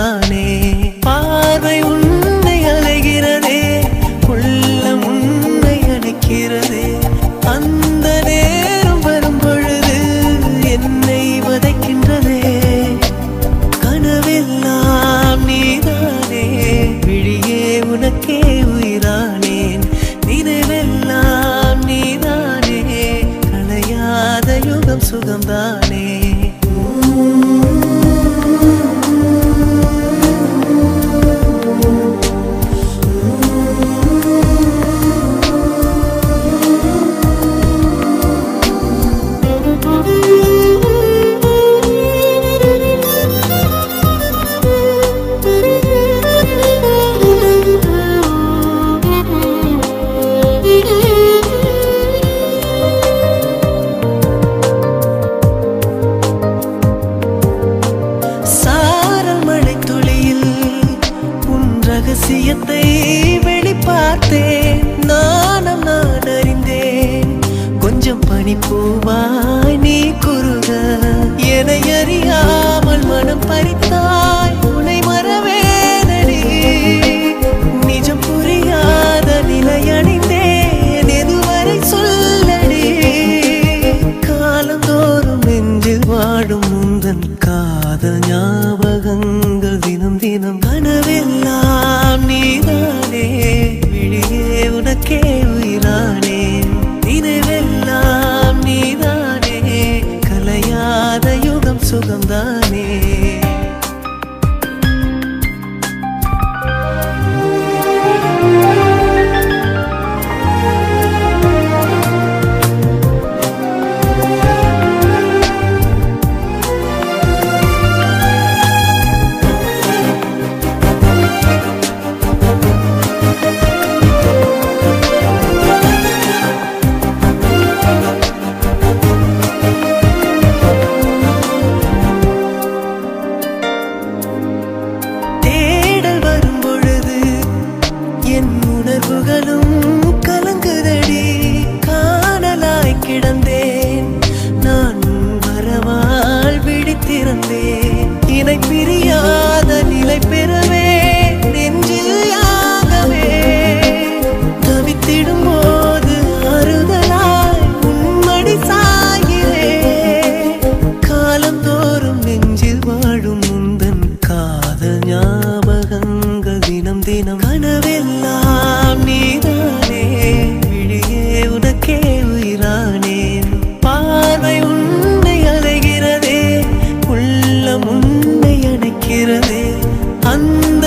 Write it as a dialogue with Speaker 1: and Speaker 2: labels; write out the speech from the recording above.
Speaker 1: சுகம்தானே. பார்வை உன்னை அலைகிறதே, உள்ளம் உன்னை அணைக்கிறதே. அந்த நேரம் வரும் பொழுது என்னை வதைக்கின்றதே. கனவெல்லாம் நீதானே, விழியே உனக்கே உயிரானேன். நினைவெல்லாம் நீதானே, கலையாத யுகம் சுகம்தானே. ரகசியத்தை வெளிப்பார்த்தேன், நானும் நான் அறிந்தேன். கொஞ்சம் பனிப்பூவாய் நீ குறுக, என்னை அறியாமல் மனம் பறித்தாய். உன்னை மறவேனடி, நிஜம் புரியாத நிலை அணிந்தேன். எதுவரை சொல்லடி, காலந்தோறும் நெஞ்சில் வாடும் முந்தன் காதல் ஞாபகங்கள் தினம் தினம். கனவெல்லாம் நீதானே, விழியே உனக்கே உயிரானேன். நினைவெல்லாம் நீதானே, கலையாத யுகம் சுகம்தானே. உணர்வுகளும் கலங்குதடி, காணலாய் கிடந்தேன் நான். வரவால் விழித்திருந்தேன், இணை பிரியாத நிலை பெறவே நெஞ்சில் யாகவே. தவித்திடும் போது ஆறுதலாய் உன்மடி சாயிலே. காலந்தோறும் நெஞ்சில் வாழும் முந்தன் காதல் ஞாபகங்கள் தினம் தினம். கனவெல்லாம் நீதானே, விழியே உனக்கே உயிரானேன். பார்வை உன்னை அலைகிறதே, உள்ளம் உன்னை அணைக்கிறதே. அந்த